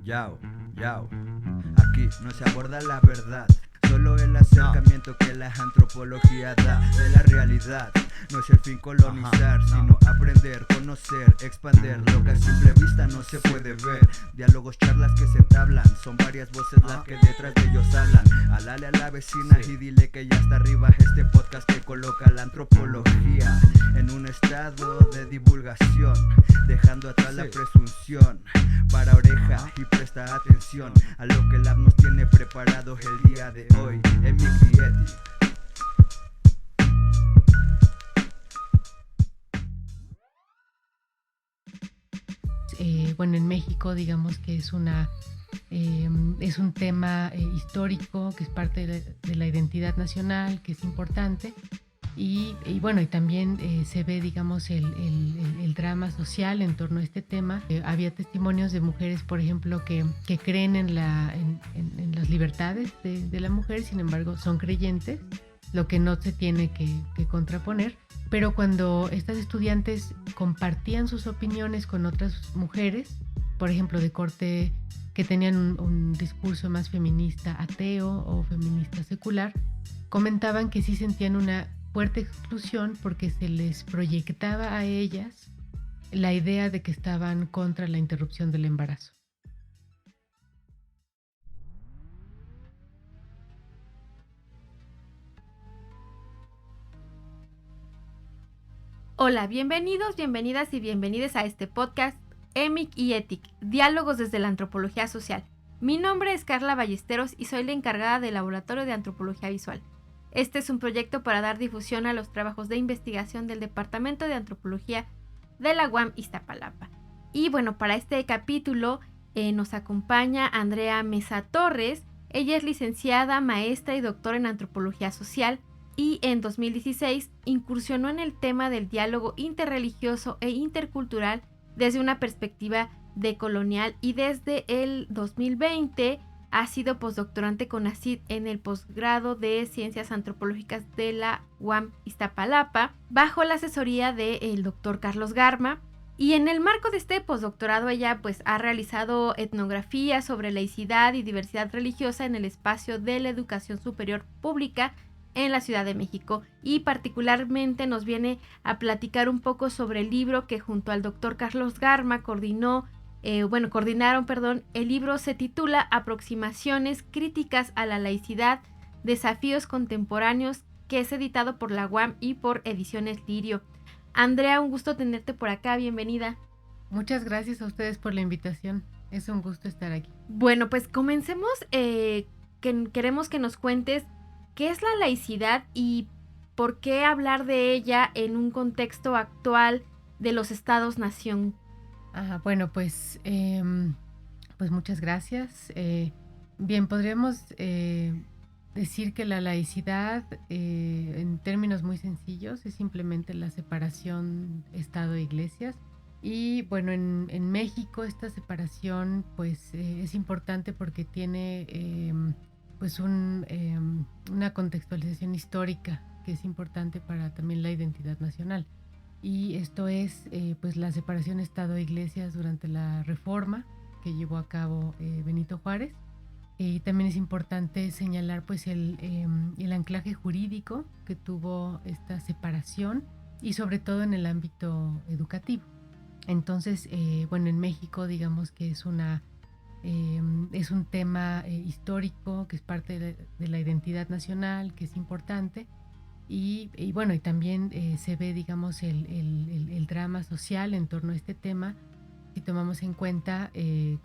Yao, yao. Aquí no se aborda la verdad, solo el acercamiento que la antropología da de la realidad. No es el fin colonizar, sino aprender, conocer, expander lo que a simple vista no se puede ver. Diálogos, charlas que se entablan, son varias voces las que detrás de ellos hablan. Alale a la vecina y dile que ya está arriba este podcast que coloca la antropología en un estado de divulgación, dejando atrás la presunción. Para oreja y presta atención a lo que el app nos tiene preparado el día de hoy. Emic y Eti. Bueno, en México digamos que es un tema histórico, que es parte de la identidad nacional, que es importante. Y bueno, y también se ve, digamos, el drama social en torno a este tema. Había testimonios de mujeres, por ejemplo, que creen en las libertades de la mujer, sin embargo, son creyentes, lo que no se tiene que contraponer. Pero cuando estas estudiantes compartían sus opiniones con otras mujeres, por ejemplo, de corte que tenían un discurso más feminista ateo o feminista secular, comentaban que sí sentían una fuerte exclusión porque se les proyectaba a ellas la idea de que estaban contra la interrupción del embarazo. Hola, bienvenidos, bienvenidas y bienvenides a este podcast Emic y Etic, diálogos desde la antropología social. Mi nombre es Carla Ballesteros y soy la encargada del Laboratorio de Antropología Visual. Este es un proyecto para dar difusión a los trabajos de investigación del Departamento de Antropología de la UAM Iztapalapa. Y bueno, para este capítulo nos acompaña Andrea Mesa Torres. Ella es licenciada, maestra y doctora en Antropología Social y en 2016 incursionó en el tema del diálogo interreligioso e intercultural desde una perspectiva decolonial, y desde el 2020 ha sido postdoctorante con CONACYT en el posgrado de Ciencias Antropológicas de la UAM Iztapalapa, bajo la asesoría del doctor Carlos Garma. Y en el marco de este postdoctorado ella ha realizado etnografía sobre laicidad y diversidad religiosa en el espacio de la educación superior pública en la Ciudad de México, y particularmente nos viene a platicar un poco sobre el libro que junto al doctor Carlos Garma coordinaron. El libro se titula Aproximaciones críticas a la laicidad, desafíos contemporáneos, que es editado por la UAM y por Ediciones Lirio. Andrea, un gusto tenerte por acá, bienvenida. Muchas gracias a ustedes por la invitación, es un gusto estar aquí. Bueno, pues comencemos. Queremos que nos cuentes qué es la laicidad y por qué hablar de ella en un contexto actual de los estados-nación. Bueno, pues muchas gracias. Bien, podríamos decir que la laicidad, en términos muy sencillos, es simplemente la separación Estado-Iglesias. Y bueno, en México esta separación pues es importante porque tiene una contextualización histórica que es importante para también la identidad nacional. Y esto es pues la separación Estado-Iglesias durante la Reforma que llevó a cabo Benito Juárez. Y también es importante señalar pues el anclaje jurídico que tuvo esta separación, y sobre todo en el ámbito educativo. Entonces, en México digamos que es un tema histórico que es parte de la identidad nacional, que es importante. Y también se ve, digamos, el drama social en torno a este tema, si tomamos en cuenta,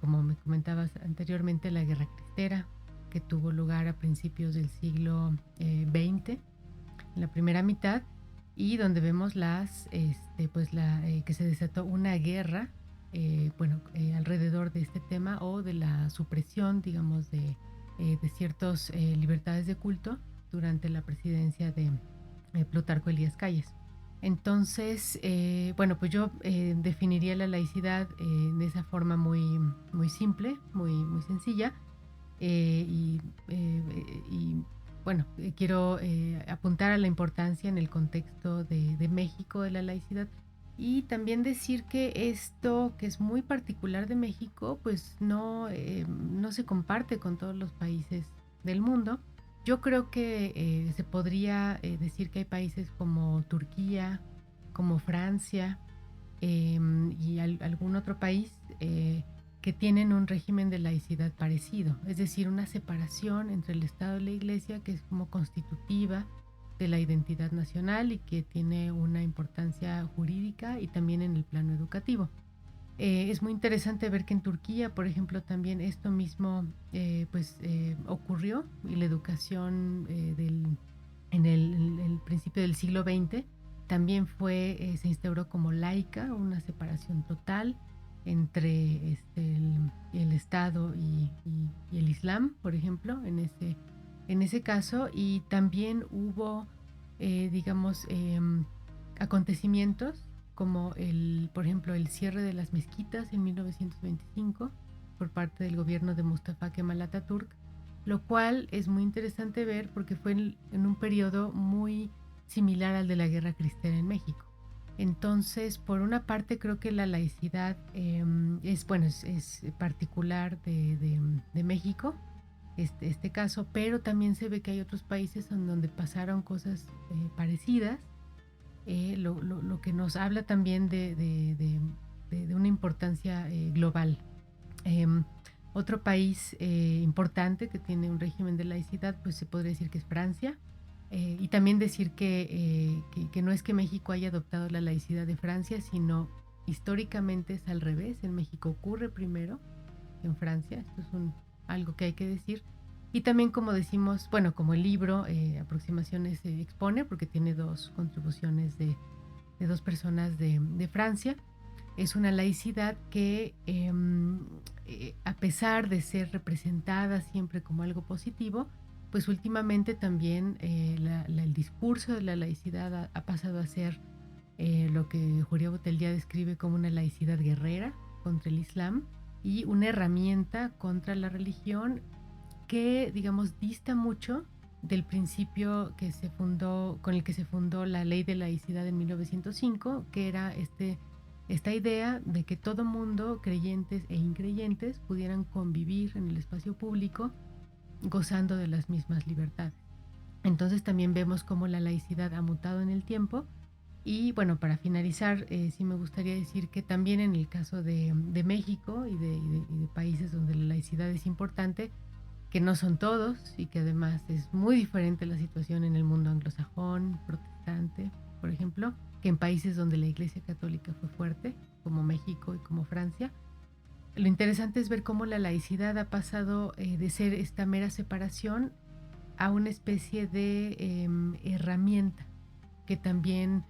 como me comentabas anteriormente, la Guerra Cristera, que tuvo lugar a principios del siglo XX, en la primera mitad, y donde vemos que se desató una guerra alrededor de este tema, o de la supresión, digamos, de ciertas libertades de culto durante la presidencia de Plutarco Elías Calles. Entonces, yo definiría la laicidad de esa forma muy, muy simple, muy, muy sencilla. Quiero apuntar a la importancia en el contexto de México de la laicidad, Y también decir que esto, que es muy particular de México, pues no se comparte con todos los países del mundo. Yo creo que se podría decir que hay países como Turquía, como Francia, y algún otro país que tienen un régimen de laicidad parecido, es decir, una separación entre el Estado y la Iglesia que es como constitutiva de la identidad nacional y que tiene una importancia jurídica y también en el plano educativo. Es muy interesante ver que en Turquía, por ejemplo, también esto mismo ocurrió, y la educación en el principio del siglo XX también se instauró como laica, una separación total entre el Estado y el Islam, por ejemplo, en ese caso. Y también hubo, acontecimientos como por ejemplo, el cierre de las mezquitas en 1925 por parte del gobierno de Mustafa Kemal Atatürk, lo cual es muy interesante ver porque fue en un periodo muy similar al de la Guerra Cristera en México. Entonces, por una parte, creo que la laicidad es particular de México, este caso, pero también se ve que hay otros países en donde pasaron cosas parecidas, lo que nos habla también de una importancia global. Otro país importante que tiene un régimen de laicidad, pues se podría decir que es Francia. Y también decir que no es que México haya adoptado la laicidad de Francia, sino históricamente es al revés. En México ocurre primero que en Francia. Esto es algo que hay que decir. Y también, como decimos, bueno, como el libro Aproximaciones se expone, porque tiene dos contribuciones de dos personas de Francia, es una laicidad que a pesar de ser representada siempre como algo positivo, pues últimamente también el discurso de la laicidad ha pasado a ser lo que Julia Botella describe como una laicidad guerrera contra el Islam y una herramienta contra la religión que, digamos, dista mucho del principio con el que se fundó la Ley de Laicidad en 1905, que era esta idea de que todo mundo, creyentes e increyentes, pudieran convivir en el espacio público gozando de las mismas libertades. Entonces también vemos cómo la laicidad ha mutado en el tiempo. Y bueno, para finalizar, sí me gustaría decir que también en el caso de México y de países donde la laicidad es importante, que no son todos y que además es muy diferente la situación en el mundo anglosajón, protestante, por ejemplo, que en países donde la Iglesia Católica fue fuerte, como México y como Francia. Lo interesante es ver cómo la laicidad ha pasado de ser esta mera separación a una especie de herramienta que también,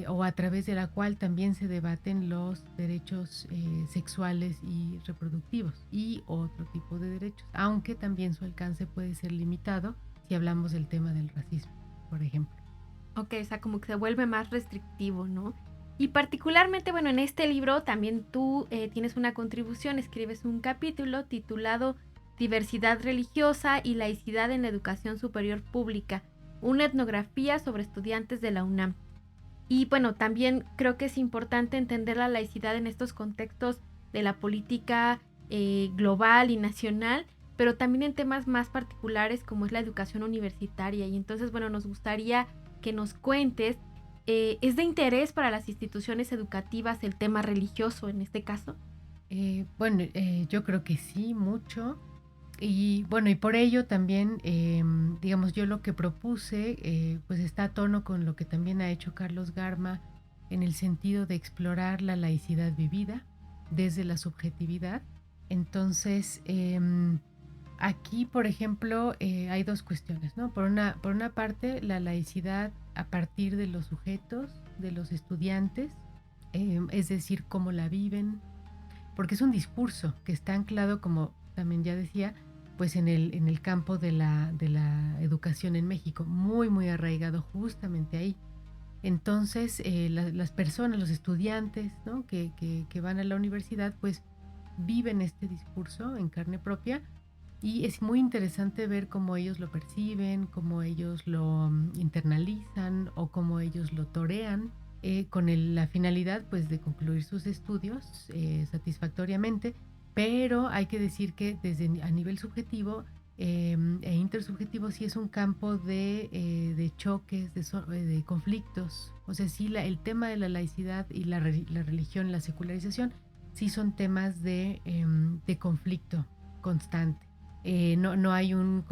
o a través de la cual también se debaten los derechos sexuales y reproductivos y otro tipo de derechos, aunque también su alcance puede ser limitado si hablamos del tema del racismo, por ejemplo. Ok, o sea, como que se vuelve más restrictivo, ¿no? Y particularmente, bueno, en este libro también tú tienes una contribución, escribes un capítulo titulado Diversidad religiosa y laicidad en la educación superior pública, una etnografía sobre estudiantes de la UNAM. Y bueno, también creo que es importante entender la laicidad en estos contextos de la política global y nacional, pero también en temas más particulares como es la educación universitaria. Y entonces, bueno, nos gustaría que nos cuentes, ¿es de interés para las instituciones educativas el tema religioso en este caso? Yo creo que sí, mucho. Y bueno, y por ello también, digamos, yo lo que propuse, pues está a tono con lo que también ha hecho Carlos Garma en el sentido de explorar la laicidad vivida desde la subjetividad. Entonces, aquí, por ejemplo, hay dos cuestiones, ¿no? Por una parte, la laicidad a partir de los sujetos, de los estudiantes, es decir, cómo la viven, porque es un discurso que está anclado, como también ya decía, pues en el campo de la educación en México, muy, muy arraigado justamente ahí. Entonces, las personas, los estudiantes, ¿no? que van a la universidad, pues viven este discurso en carne propia, y es muy interesante ver cómo ellos lo perciben, cómo ellos lo internalizan o cómo ellos lo torean con la finalidad pues de concluir sus estudios satisfactoriamente, pero hay que decir que a nivel subjetivo e intersubjetivo sí es un campo de choques, de conflictos. O sea, sí, el tema de la laicidad y la religión, la secularización, sí son temas de conflicto constante. No hay un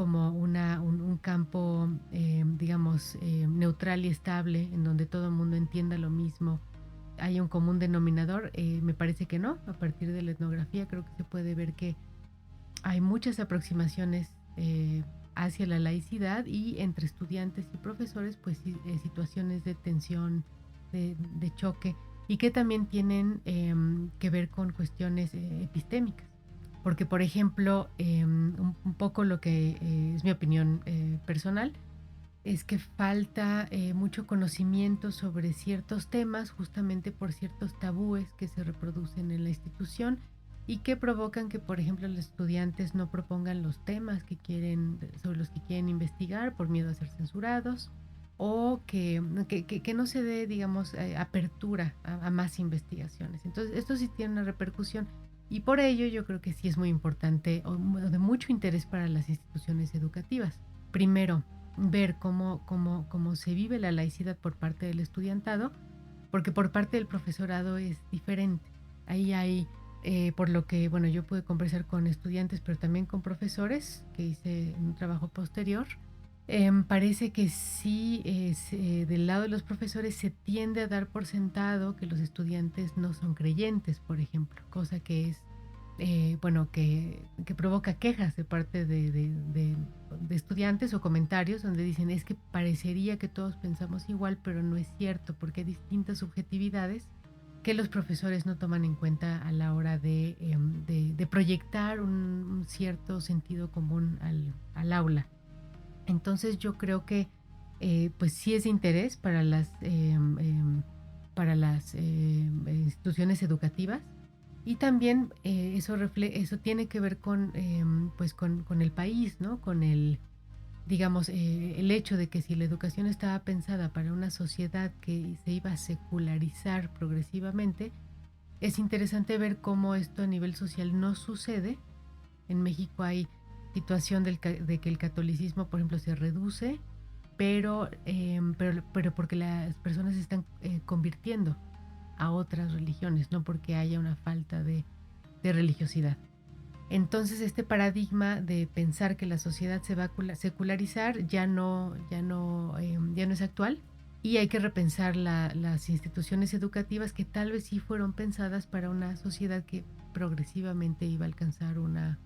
campo, digamos, neutral y estable en donde todo el mundo entienda lo mismo. Hay un común denominador, me parece que no. A partir de la etnografía creo que se puede ver que hay muchas aproximaciones hacia la laicidad, y entre estudiantes y profesores pues situaciones de tensión, de choque, y que también tienen que ver con cuestiones epistémicas. Porque, por ejemplo, un poco lo que es mi opinión personal, es que falta mucho conocimiento sobre ciertos temas, justamente por ciertos tabúes que se reproducen en la institución y que provocan que, por ejemplo, los estudiantes no propongan los temas sobre los que quieren investigar por miedo a ser censurados, o que no se dé, digamos, apertura a más investigaciones. Entonces, esto sí tiene una repercusión, y por ello yo creo que sí es muy importante, o de mucho interés para las instituciones educativas. Primero, ver cómo se vive la laicidad por parte del estudiantado, porque por parte del profesorado es diferente. Ahí hay, por lo que, bueno, yo pude conversar con estudiantes, pero también con profesores, que hice un trabajo posterior. Parece que sí, del lado de los profesores se tiende a dar por sentado que los estudiantes no son creyentes, por ejemplo, cosa que es, bueno, que provoca quejas de parte de estudiantes, o comentarios donde dicen: es que parecería que todos pensamos igual, pero no es cierto, porque hay distintas subjetividades que los profesores no toman en cuenta a la hora de proyectar un cierto sentido común al aula. Entonces yo creo que pues sí es de interés para las instituciones educativas, y también eso tiene que ver con pues con el país, ¿no? Con digamos, el hecho de que si la educación estaba pensada para una sociedad que se iba a secularizar progresivamente, es interesante ver cómo esto a nivel social no sucede. En México hay situación de que el catolicismo, por ejemplo, se reduce, pero porque las personas se están convirtiendo a otras religiones, no porque haya una falta de religiosidad. Entonces, este paradigma de pensar que la sociedad se va a secularizar ya no es actual, y hay que repensar las instituciones educativas que tal vez sí fueron pensadas para una sociedad que progresivamente iba a alcanzar un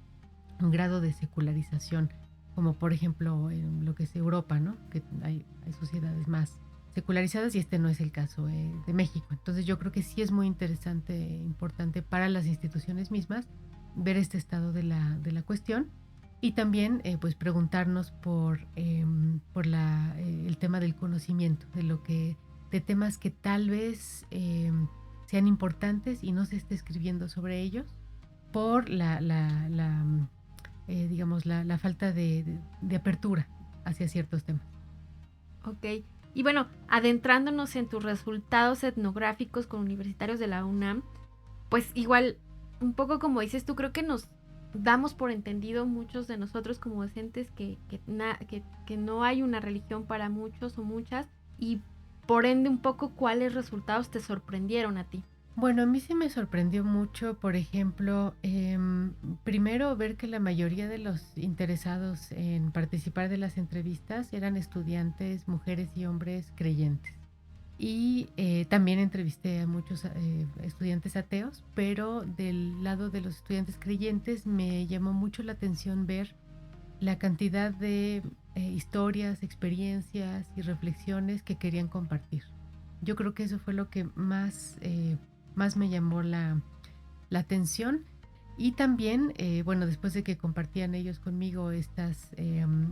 grado de secularización, como por ejemplo en lo que es Europa, ¿no? Que hay sociedades más secularizadas, y este no es el caso de México. Entonces yo creo que sí es muy interesante e importante para las instituciones mismas ver este estado de la cuestión, y también pues preguntarnos por el tema del conocimiento, de temas que tal vez sean importantes y no se esté escribiendo sobre ellos por digamos, la falta de apertura hacia ciertos temas. Ok, y bueno, adentrándonos en tus resultados etnográficos con universitarios de la UNAM, pues igual, un poco como dices tú, creo que nos damos por entendido muchos de nosotros como docentes que no hay una religión para muchos o muchas, y por ende un poco cuáles resultados te sorprendieron a ti. Bueno, a mí sí me sorprendió mucho, por ejemplo, primero ver que la mayoría de los interesados en participar de las entrevistas eran estudiantes, mujeres y hombres creyentes. Y también entrevisté a muchos estudiantes ateos, pero del lado de los estudiantes creyentes me llamó mucho la atención ver la cantidad de historias, experiencias y reflexiones que querían compartir. Yo creo que eso fue lo que más me llamó la atención. Y también, bueno, después de que compartían ellos conmigo estas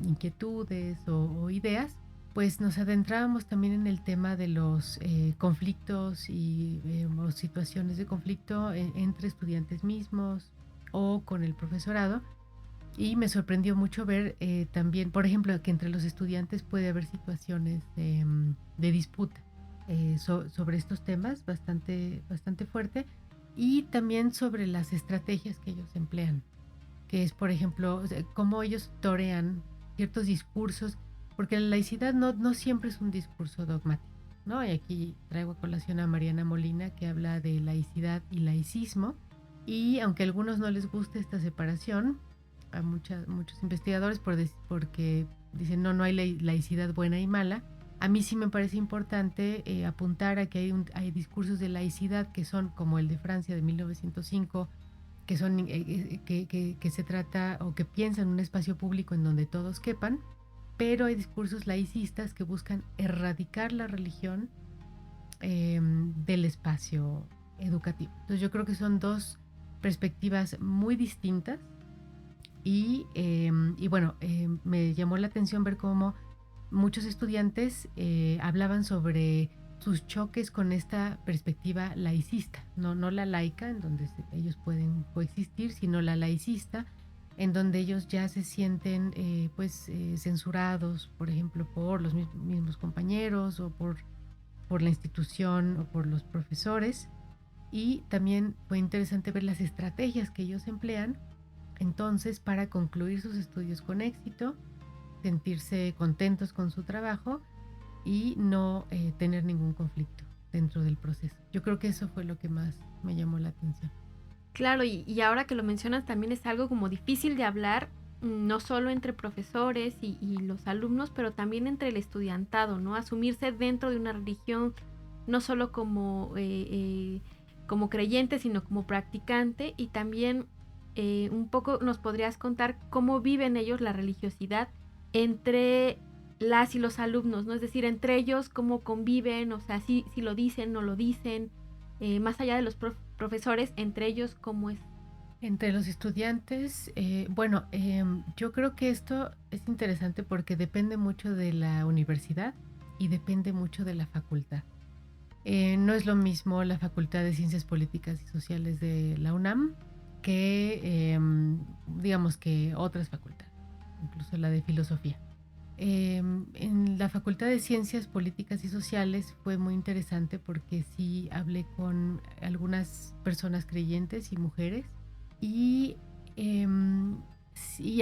inquietudes o ideas, pues nos adentrábamos también en el tema de los conflictos y o situaciones de conflicto entre estudiantes mismos o con el profesorado. Y me sorprendió mucho ver también, por ejemplo, que entre los estudiantes puede haber situaciones de disputa. sobre estos temas bastante fuerte, y también sobre las estrategias que ellos emplean, que es, por ejemplo, cómo ellos torean ciertos discursos, porque la laicidad no siempre es un discurso dogmático, ¿no? Y aquí traigo a colación a Mariana Molina, que habla de laicidad y laicismo, y aunque a algunos no les guste esta separación, a muchos investigadores porque dicen no hay laicidad buena y mala. A mí sí me parece importante apuntar a que hay discursos de laicidad que son como el de Francia de 1905, que son que se trata o que piensan un espacio público en donde todos quepan, pero hay discursos laicistas que buscan erradicar la religión del espacio educativo. Entonces yo creo que son dos perspectivas muy distintas y bueno, me llamó la atención ver cómo muchos estudiantes hablaban sobre sus choques con esta perspectiva laicista, no la laica, en donde ellos pueden coexistir, sino la laicista, en donde ellos ya se sienten censurados, por ejemplo, por los mismos compañeros o por la institución o por los profesores. Y también fue interesante ver las estrategias que ellos emplean entonces para concluir sus estudios con éxito, sentirse contentos con su trabajo y no tener ningún conflicto dentro del proceso. Yo creo que eso fue lo que más me llamó la atención. Claro, y ahora que lo mencionas también es algo como difícil de hablar, no solo entre profesores y los alumnos, pero también entre el estudiantado, ¿no? Asumirse dentro de una religión, no solo como creyente, sino como practicante, y también un poco nos podrías contar cómo viven ellos la religiosidad entre las y los alumnos, ¿no? Es decir, entre ellos cómo conviven, o sea, si lo dicen, no lo dicen, más allá de los profesores, entre ellos cómo es. Entre los estudiantes, yo creo que esto es interesante porque depende mucho de la universidad y depende mucho de la facultad. No es lo mismo la Facultad de Ciencias Políticas y Sociales de la UNAM que, digamos, que otras facultades, incluso la de Filosofía. En la Facultad de Ciencias Políticas y Sociales fue muy interesante porque sí hablé con algunas personas creyentes y mujeres y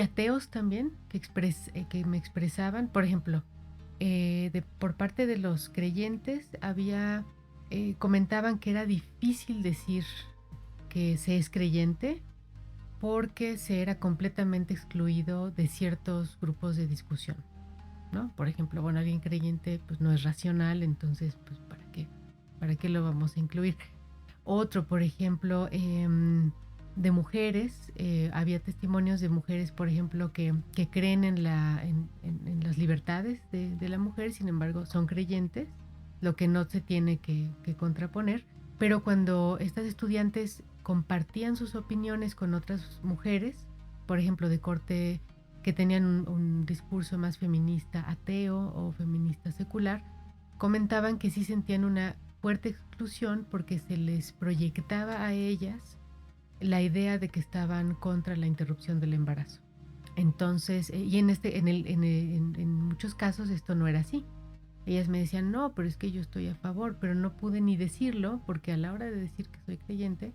ateos también que me expresaban, por ejemplo, por parte de los creyentes comentaban que era difícil decir que se es creyente porque se era completamente excluido de ciertos grupos de discusión, ¿no? Por ejemplo, bueno, alguien creyente pues no es racional, entonces pues ¿para qué lo vamos a incluir? Otro, por ejemplo, de mujeres, había testimonios de mujeres, por ejemplo, que creen en las libertades de la mujer, sin embargo son creyentes, lo que no se tiene que contraponer, pero cuando estas estudiantes compartían sus opiniones con otras mujeres, por ejemplo, de corte que tenían un discurso más feminista ateo o feminista secular, comentaban que sí sentían una fuerte exclusión porque se les proyectaba a ellas la idea de que estaban contra la interrupción del embarazo. Entonces, y en muchos casos esto no era así. Ellas me decían, no, pero es que yo estoy a favor, pero no pude ni decirlo porque a la hora de decir que soy creyente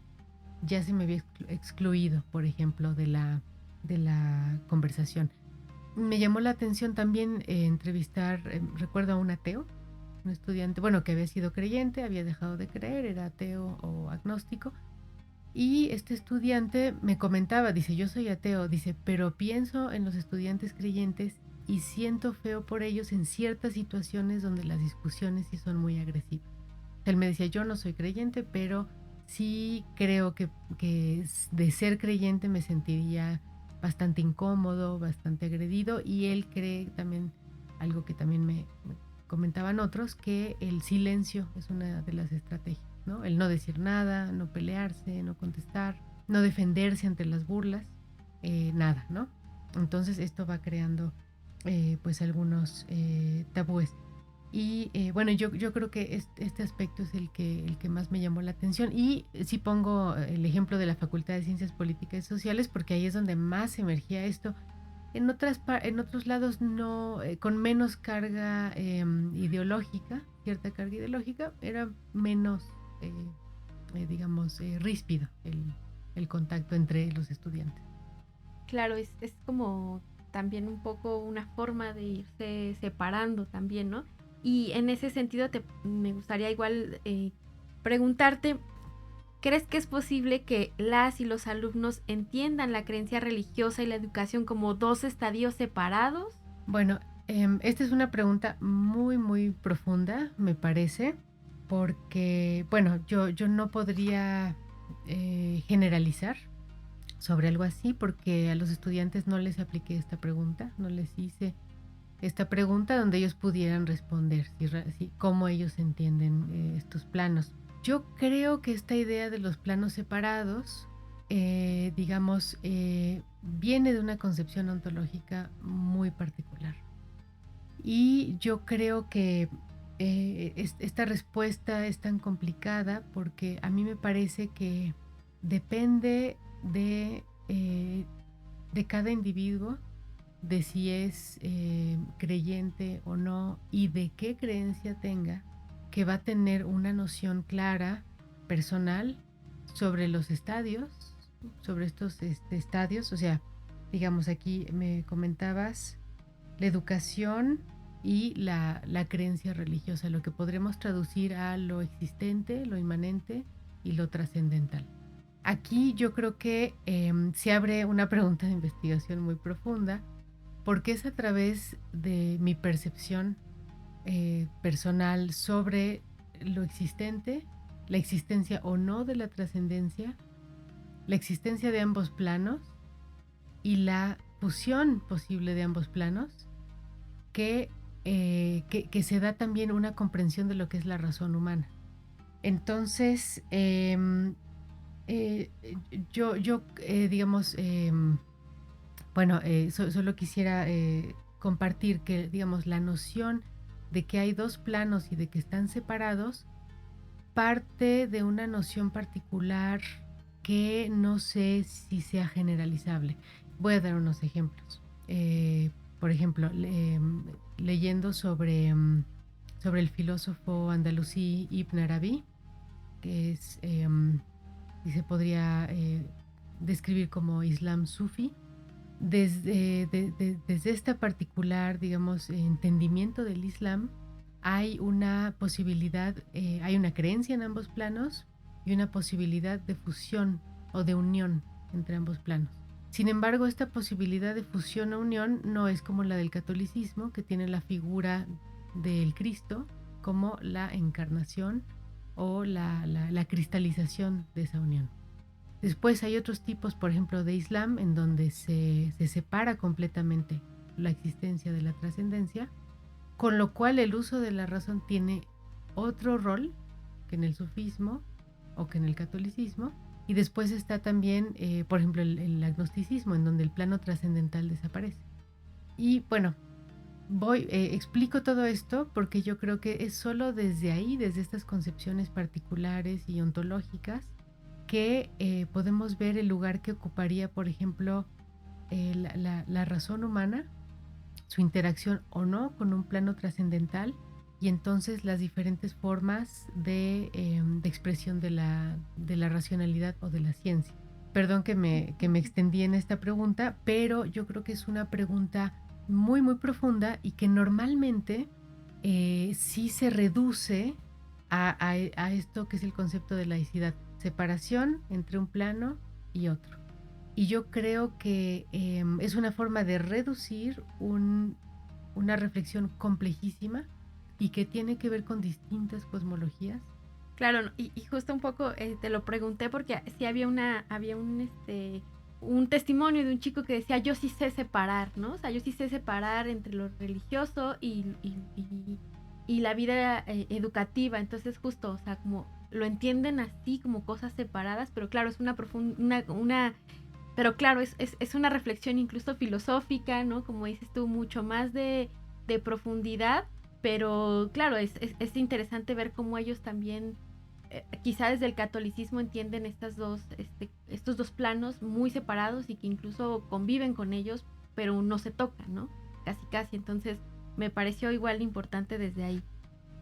ya se me había excluido, por ejemplo, de la conversación. Me llamó la atención también entrevistar, recuerdo a un ateo, un estudiante, bueno, que había sido creyente, había dejado de creer, era ateo o agnóstico, y este estudiante me comentaba, dice, yo soy ateo, dice, pero pienso en los estudiantes creyentes y siento feo por ellos en ciertas situaciones donde las discusiones sí son muy agresivas. Él me decía, yo no soy creyente, pero sí creo que de ser creyente me sentiría bastante incómodo, bastante agredido, y él cree también, algo que también me comentaban otros, que el silencio es una de las estrategias, ¿no? El no decir nada, no pelearse, no contestar, no defenderse ante las burlas, nada, ¿no? Entonces esto va creando pues algunos tabúes. Y bueno, yo creo que este aspecto es el que más me llamó la atención. Y sí pongo el ejemplo de la Facultad de Ciencias Políticas y Sociales porque ahí es donde más emergía esto. En otros lados no, con menos carga ideológica, cierta carga ideológica, era menos, digamos, ríspido el contacto entre los estudiantes. Claro, es como también un poco una forma de irse separando también, ¿no? Y en ese sentido me gustaría igual preguntarte, ¿crees que es posible que las y los alumnos entiendan la creencia religiosa y la educación como dos estadios separados? Bueno, esta es una pregunta muy, muy profunda, me parece, porque, bueno, yo no podría generalizar sobre algo así, porque a los estudiantes no les apliqué esta pregunta, no les hice esta pregunta donde ellos pudieran responder cómo ellos entienden estos planos. Yo creo que esta idea de los planos separados, digamos, viene de una concepción ontológica muy particular. Y yo creo que esta respuesta es tan complicada porque a mí me parece que depende de cada individuo, de si es creyente o no y de qué creencia tenga, que va a tener una noción clara, personal, sobre los estadios, sobre estos estadios. O sea, digamos, aquí me comentabas la educación y la creencia religiosa, lo que podremos traducir a lo existente, lo inmanente y lo trascendental. Aquí yo creo que se abre una pregunta de investigación muy profunda, porque es a través de mi percepción personal sobre lo existente, la existencia o no de la trascendencia, la existencia de ambos planos y la fusión posible de ambos planos, que se da también una comprensión de lo que es la razón humana. Entonces, digamos, bueno, solo quisiera compartir que, digamos, la noción de que hay dos planos y de que están separados parte de una noción particular que no sé si sea generalizable. Voy a dar unos ejemplos. Por ejemplo, leyendo sobre el filósofo andalusí Ibn Arabi, que es, y se podría describir como Islam sufi. Desde esta particular, digamos, entendimiento del Islam, hay una posibilidad, hay una creencia en ambos planos y una posibilidad de fusión o de unión entre ambos planos. Sin embargo, esta posibilidad de fusión o unión no es como la del catolicismo, que tiene la figura del Cristo como la encarnación o la cristalización de esa unión. Después hay otros tipos, por ejemplo, de Islam, en donde se separa completamente la existencia de la trascendencia, con lo cual el uso de la razón tiene otro rol que en el sufismo o que en el catolicismo. Y después está también, por ejemplo, el agnosticismo, en donde el plano trascendental desaparece. Y bueno, explico todo esto porque yo creo que es solo desde ahí, desde estas concepciones particulares y ontológicas, que podemos ver el lugar que ocuparía, por ejemplo, la razón humana, su interacción o no con un plano trascendental, y entonces las diferentes formas de expresión de la racionalidad o de la ciencia. Perdón que me extendí en esta pregunta, pero yo creo que es una pregunta muy, muy profunda y que normalmente sí se reduce a esto que es el concepto de laicidad, separación entre un plano y otro. Y yo creo que es una forma de reducir una reflexión complejísima y que tiene que ver con distintas cosmologías. Claro, y justo un poco te lo pregunté porque sí había un testimonio de un chico que decía, yo sí sé separar, ¿no? O sea, yo sí sé separar entre lo religioso y la vida educativa. Entonces justo, o sea, como lo entienden así como cosas separadas, pero claro, es pero claro, es una reflexión incluso filosófica, ¿no? Como dices tú, mucho más de profundidad, pero claro, es interesante ver cómo ellos también, quizá desde el catolicismo, entienden estos dos planos muy separados y que incluso conviven con ellos, pero no se tocan, ¿no? Casi. Entonces, me pareció igual importante desde ahí.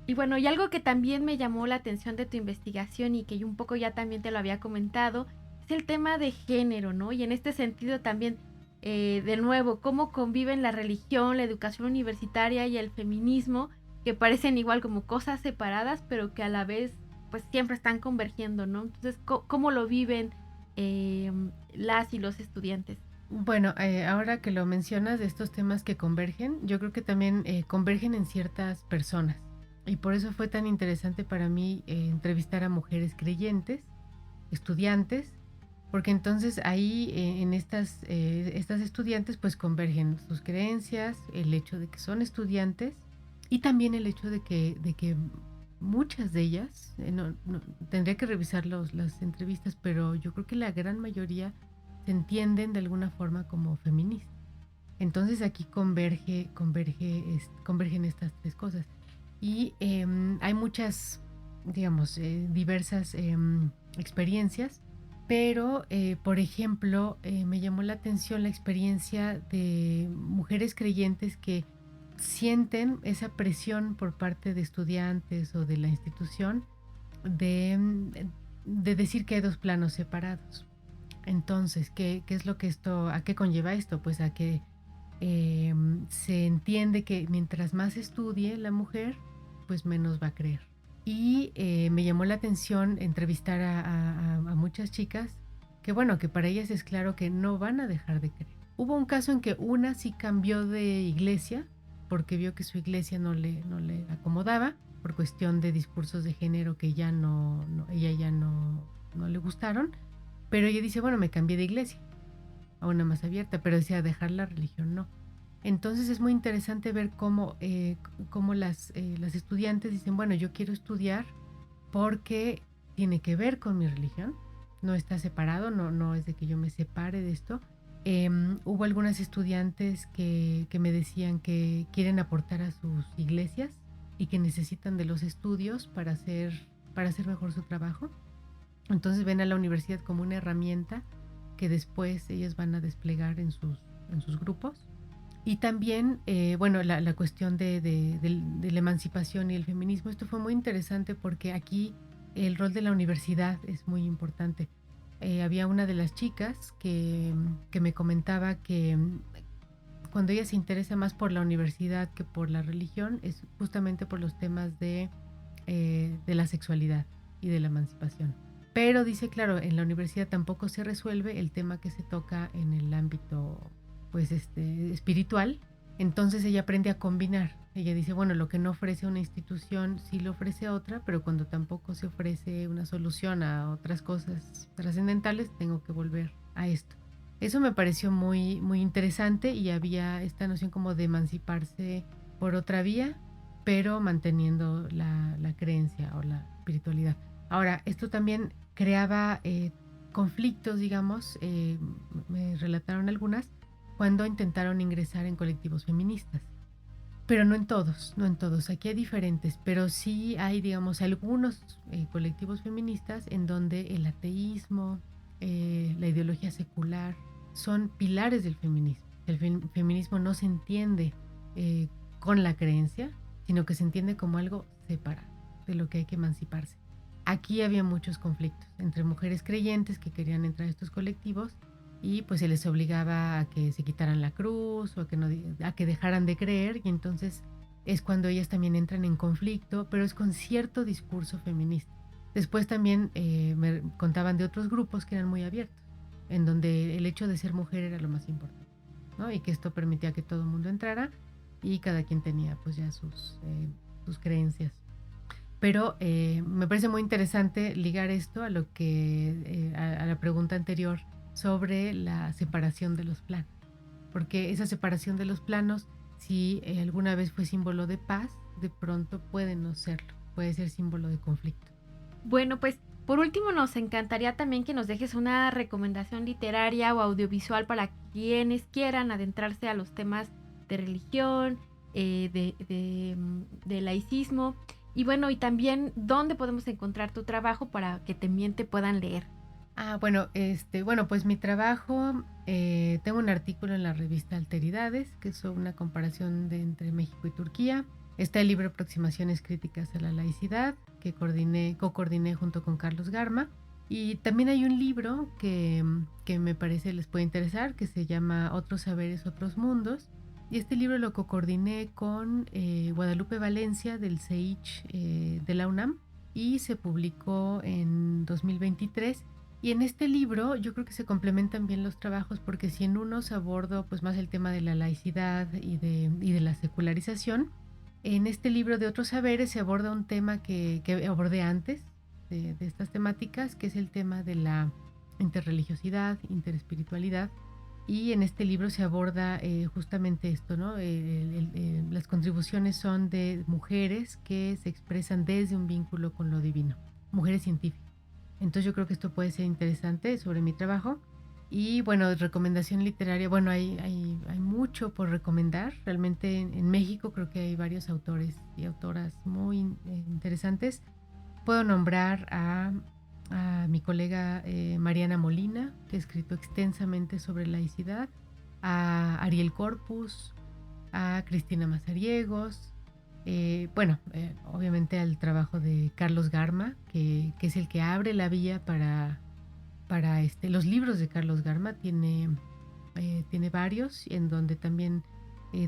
Y bueno, y algo que también me llamó la atención de tu investigación y que yo un poco ya también te lo había comentado, es el tema de género, ¿no? Y en este sentido también, de nuevo, cómo conviven la religión, la educación universitaria y el feminismo, que parecen igual como cosas separadas, pero que a la vez pues siempre están convergiendo, ¿no? Entonces, ¿cómo lo viven las y los estudiantes? Bueno, ahora que lo mencionas de estos temas que convergen, yo creo que también convergen en ciertas personas. Y por eso fue tan interesante para mí entrevistar a mujeres creyentes, estudiantes, porque entonces ahí en estas estudiantes pues convergen sus creencias, el hecho de que son estudiantes y también el hecho de que muchas de ellas, tendría que revisar las entrevistas, pero yo creo que la gran mayoría se entienden de alguna forma como feministas. Entonces aquí convergen estas tres cosas. Y hay muchas, digamos, diversas experiencias, pero, por ejemplo, me llamó la atención la experiencia de mujeres creyentes que sienten esa presión por parte de estudiantes o de la institución de decir que hay dos planos separados. Entonces, ¿qué es lo que a qué conlleva esto? Pues a que se entiende que mientras más estudie la mujer, pues menos va a creer. Y me llamó la atención entrevistar a muchas chicas que bueno, que para ellas es claro que no van a dejar de creer. Hubo un caso en que una sí cambió de iglesia porque vio que su iglesia no le acomodaba por cuestión de discursos de género que ella ya no le gustaron, pero ella dice, bueno, me cambié de iglesia a una más abierta, pero decía dejar la religión no. Entonces es muy interesante ver cómo las estudiantes dicen, bueno, yo quiero estudiar porque tiene que ver con mi religión, no está separado, no es de que yo me separe de esto. Hubo algunas estudiantes que me decían que quieren aportar a sus iglesias y que necesitan de los estudios para hacer mejor su trabajo. Entonces ven a la universidad como una herramienta que después ellas van a desplegar en sus grupos. Y también, bueno, la cuestión de la emancipación y el feminismo, esto fue muy interesante porque aquí el rol de la universidad es muy importante. Había una de las chicas que me comentaba que cuando ella se interesa más por la universidad que por la religión es justamente por los temas de la sexualidad y de la emancipación. Pero dice, claro, en la universidad tampoco se resuelve el tema que se toca en el ámbito pues espiritual. Entonces ella aprende a combinar. Ella dice, bueno, lo que no ofrece una institución sí lo ofrece otra, pero cuando tampoco se ofrece una solución a otras cosas trascendentales, tengo que volver a esto. Eso me pareció muy, muy interesante y había esta noción como de emanciparse por otra vía, pero manteniendo la creencia o la espiritualidad. Ahora, esto también creaba conflictos, digamos, me relataron algunas, cuando intentaron ingresar en colectivos feministas. Pero no en todos. Aquí hay diferentes, pero sí hay, digamos, algunos colectivos feministas en donde el ateísmo, la ideología secular, son pilares del feminismo. El feminismo no se entiende con la creencia, sino que se entiende como algo separado de lo que hay que emanciparse. Aquí había muchos conflictos entre mujeres creyentes que querían entrar a estos colectivos y pues se les obligaba a que se quitaran la cruz o a que dejaran de creer, y entonces es cuando ellas también entran en conflicto, pero es con cierto discurso feminista. Después también me contaban de otros grupos que eran muy abiertos, en donde el hecho de ser mujer era lo más importante, ¿no? Y que esto permitía que todo el mundo entrara y cada quien tenía pues ya sus creencias. Pero me parece muy interesante ligar esto a lo que a la pregunta anterior sobre la separación de los planos, porque esa separación de los planos, si alguna vez fue símbolo de paz, de pronto puede no serlo, puede ser símbolo de conflicto. Bueno, pues por último nos encantaría también que nos dejes una recomendación literaria o audiovisual para quienes quieran adentrarse a los temas de religión, de laicismo, y bueno, y también dónde podemos encontrar tu trabajo para que también te puedan leer. Bueno, pues mi trabajo, tengo un artículo en la revista Alteridades, que es una comparación entre México y Turquía. Está el libro Aproximaciones críticas a la laicidad, que co-coordiné junto con Carlos Garma. Y también hay un libro que me parece les puede interesar, que se llama Otros saberes, otros mundos. Y este libro lo co-coordiné con Guadalupe Valencia del CEICH de la UNAM y se publicó en 2023. Y en este libro yo creo que se complementan bien los trabajos, porque si en unos abordo pues más el tema de la laicidad y de la secularización, en este libro de Otros saberes se aborda un tema que abordé antes de estas temáticas, que es el tema de la interreligiosidad, interespiritualidad. Y en este libro se aborda justamente esto, ¿no? Las contribuciones son de mujeres que se expresan desde un vínculo con lo divino, mujeres científicas. Entonces yo creo que esto puede ser interesante sobre mi trabajo. Y bueno, recomendación literaria, bueno, hay mucho por recomendar. Realmente en México creo que hay varios autores y autoras muy interesantes. Puedo nombrar a mi colega Mariana Molina, que ha escrito extensamente sobre laicidad, a Ariel Corpus, a Cristina Mazariegos, obviamente al trabajo de Carlos Garma, que es el que abre la vía para los libros de Carlos Garma. Tiene varios en donde también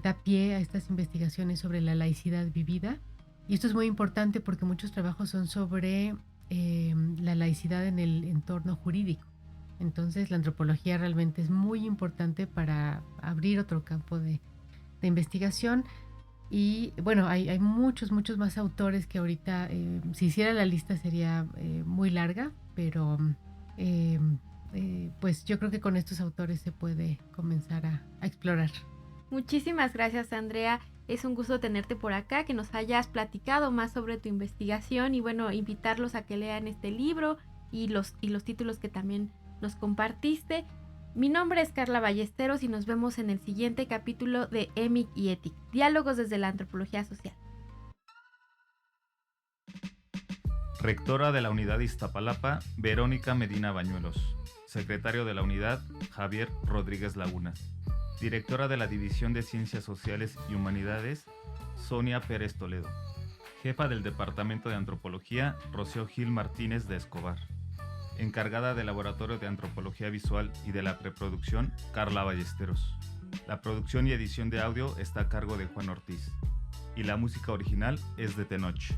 da pie a estas investigaciones sobre la laicidad vivida. Y esto es muy importante porque muchos trabajos son sobre la laicidad en el entorno jurídico. Entonces la antropología realmente es muy importante para abrir otro campo de investigación. Y bueno, hay muchos más autores que ahorita, si hiciera la lista sería muy larga, pero pues yo creo que con estos autores se puede comenzar a explorar. Muchísimas gracias, Andrea. Es un gusto tenerte por acá, que nos hayas platicado más sobre tu investigación y bueno, invitarlos a que lean este libro y los títulos que también nos compartiste. Mi nombre es Carla Ballesteros y nos vemos en el siguiente capítulo de EMIC y ETIC, Diálogos desde la Antropología Social. Rectora de la Unidad Iztapalapa, Verónica Medina Bañuelos. Secretario de la Unidad, Javier Rodríguez Laguna. Directora de la División de Ciencias Sociales y Humanidades, Sonia Pérez Toledo. Jefa del Departamento de Antropología, Rocío Gil Martínez de Escobar. Encargada del Laboratorio de Antropología Visual y de la Preproducción, Carla Ballesteros. La producción y edición de audio está a cargo de Juan Ortiz. Y la música original es de Tenoch.